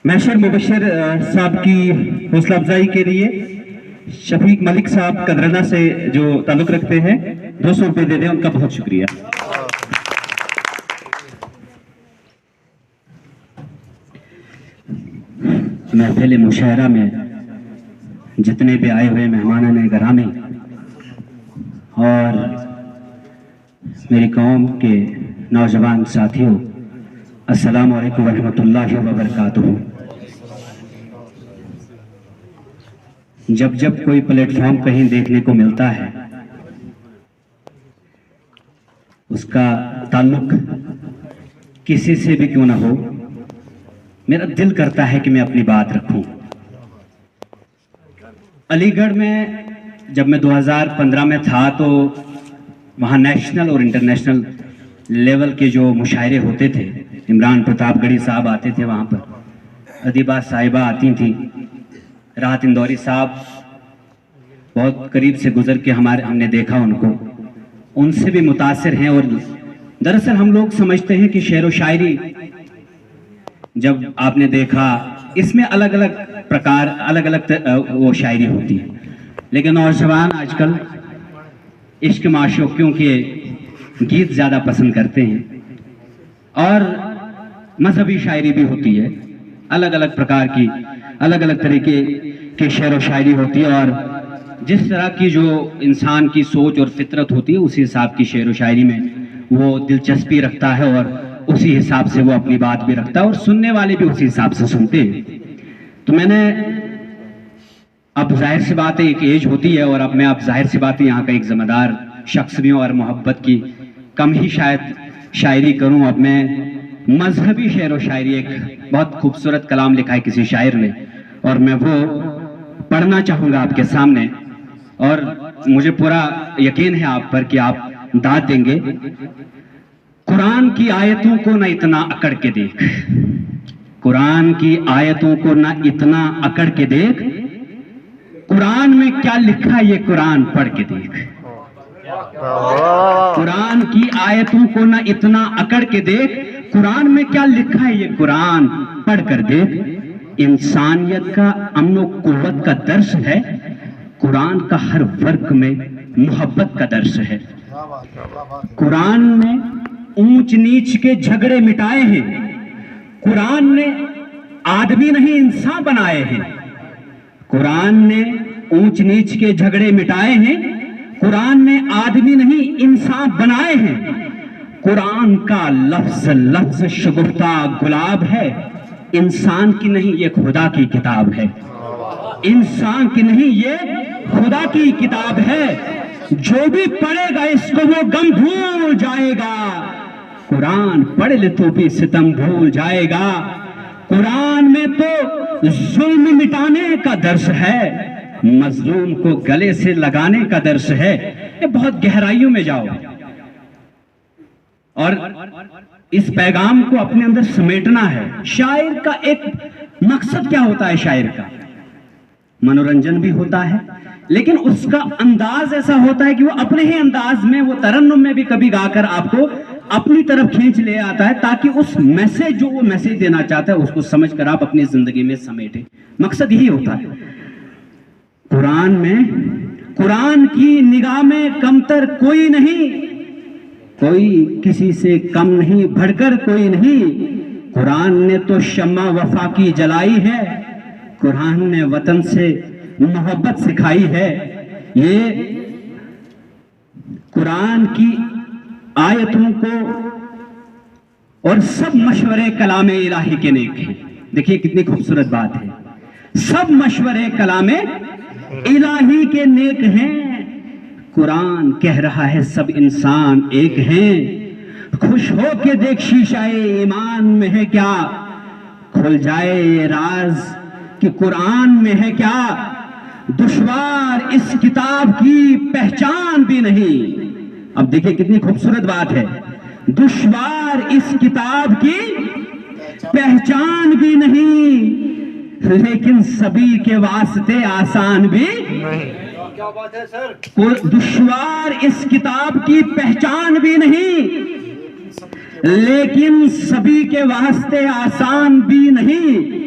محشر مبشر صاحب کی حوصلہ افزائی کے لیے شفیق ملک صاحب قدرنا سے جو تعلق رکھتے ہیں 200 روپے دے دیں، ان کا بہت شکریہ۔ محفل مشاعرہ میں جتنے بھی آئے ہوئے مہمانان گرامی اور میری قوم کے نوجوان ساتھیوں، السلام علیکم ورحمۃ اللہ وبرکاتہ۔ جب جب کوئی پلیٹ فارم کہیں دیکھنے کو ملتا ہے، اس کا تعلق کسی سے بھی کیوں نہ ہو، میرا دل کرتا ہے کہ میں اپنی بات رکھوں۔ علی گڑھ میں جب میں 2015 میں تھا تو وہاں نیشنل اور انٹرنیشنل لیول کے جو مشاعرے ہوتے تھے، عمران پرتاپ گڑھی صاحب آتے تھے، وہاں پر ادیبہ صاحبہ آتی تھیں، راحت اندوری صاحب بہت قریب سے گزر کے ہم نے دیکھا ان کو، ان سے بھی متاثر ہیں۔ اور دراصل ہم لوگ سمجھتے ہیں کہ شعر و شاعری جب آپ نے دیکھا اس میں الگ الگ پرکار، الگ الگ وہ شاعری ہوتی ہے، لیکن نوجوان آج کل عشق معشوقیوں کے گیت زیادہ پسند کرتے ہیں، اور مذہبی شاعری بھی ہوتی ہے، الگ الگ پرکار کی الگ الگ طریقے کی شعر و شاعری ہوتی ہے، اور جس طرح کی جو انسان کی سوچ اور فطرت ہوتی ہے اسی حساب کی شعر و شاعری میں وہ دلچسپی رکھتا ہے، اور اسی حساب سے وہ اپنی بات بھی رکھتا ہے، اور سننے والے بھی اسی حساب سے سنتے ہیں۔ تو میں نے اب ظاہر سی بات ہے ایک ایج ہوتی ہے، اور اب میں ظاہر سی بات ہے یہاں کا ایک ذمہ دار شخص بھی ہوں، اور محبت کی کم ہی شاید شاعری کروں۔ اب میں مذہبی شعر و شاعری، ایک بہت خوبصورت کلام لکھا ہے کسی شاعر نے، اور میں وہ پڑھنا چاہوں گا آپ کے سامنے، اور مجھے پورا یقین ہے آپ پر کہ آپ داد دیں گے۔ قرآن کی آیتوں کو نہ اتنا اکڑ کے دیکھ، قرآن کی آیتوں کو نہ اتنا اکڑ کے دیکھ، قرآن میں کیا لکھا یہ قرآن پڑھ کے دیکھ۔ قرآن کی آیتوں کو نہ اتنا اکڑ کے دیکھ، قرآن میں کیا لکھا ہے یہ قرآن پڑھ کر دیکھ۔ انسانیت کا امن و قوت کا درس ہے، قرآن کا ہر ورگ میں محبت کا درس ہے۔ قرآن نے اونچ نیچ کے جھگڑے مٹائے ہیں، قرآن نے آدمی نہیں انسان بنائے ہیں۔ قرآن نے اونچ نیچ کے جھگڑے مٹائے ہیں، قرآن نے آدمی نہیں انسان بنائے ہیں۔ قرآن کا لفظ لفظ شگفتہ گلاب ہے، انسان کی نہیں یہ خدا کی کتاب ہے، انسان کی نہیں یہ خدا کی کتاب ہے۔ جو بھی پڑھے گا اس کو وہ غم بھول جائے گا، قرآن پڑھ لے تو بھی ستم بھول جائے گا۔ قرآن میں تو ظلم مٹانے کا درس ہے، مظلوم کو گلے سے لگانے کا درس ہے۔ یہ بہت گہرائیوں میں جاؤ، اور اس پیغام کو اپنے اندر سمیٹنا ہے۔ شاعر کا ایک مقصد کیا ہوتا ہے؟ شاعر کا منورنجن بھی ہوتا ہے، لیکن اس کا انداز ایسا ہوتا ہے کہ وہ اپنے ہی انداز میں، وہ ترنم میں بھی کبھی گا کر آپ کو اپنی طرف کھینچ لے آتا ہے، تاکہ اس میسج جو وہ میسج دینا چاہتا ہے اس کو سمجھ کر آپ اپنی زندگی میں سمیٹیں۔ مقصد یہی ہوتا ہے۔ قرآن میں، قرآن کی نگاہ میں کمتر کوئی نہیں، کوئی کسی سے کم نہیں، بڑھ کر کوئی نہیں۔ قرآن نے تو شمع وفا کی جلائی ہے، قرآن نے وطن سے محبت سکھائی ہے۔ یہ قرآن کی آیتوں کو اور سب مشورے کلام الہی کے نیک ہیں۔ دیکھیے کتنی خوبصورت بات ہے، سب مشورے کلام الہی کے نیک ہیں۔ قرآن کہہ رہا ہے سب انسان ایک ہیں، خوش ہو کے دیکھ شیشہ ایمان میں ہے کیا، کھل جائے یہ راز کہ قرآن میں ہے کیا۔ دشوار اس کتاب کی پہچان بھی نہیں۔ اب دیکھیں کتنی خوبصورت بات ہے، دشوار اس کتاب کی پہچان بھی نہیں، لیکن سبھی کے واسطے آسان بھی نہیں۔ کیا بات ہے سر؟ دشوار اس کتاب کی پہچان بھی نہیں، لیکن سبھی کے واسطے آسان بھی نہیں۔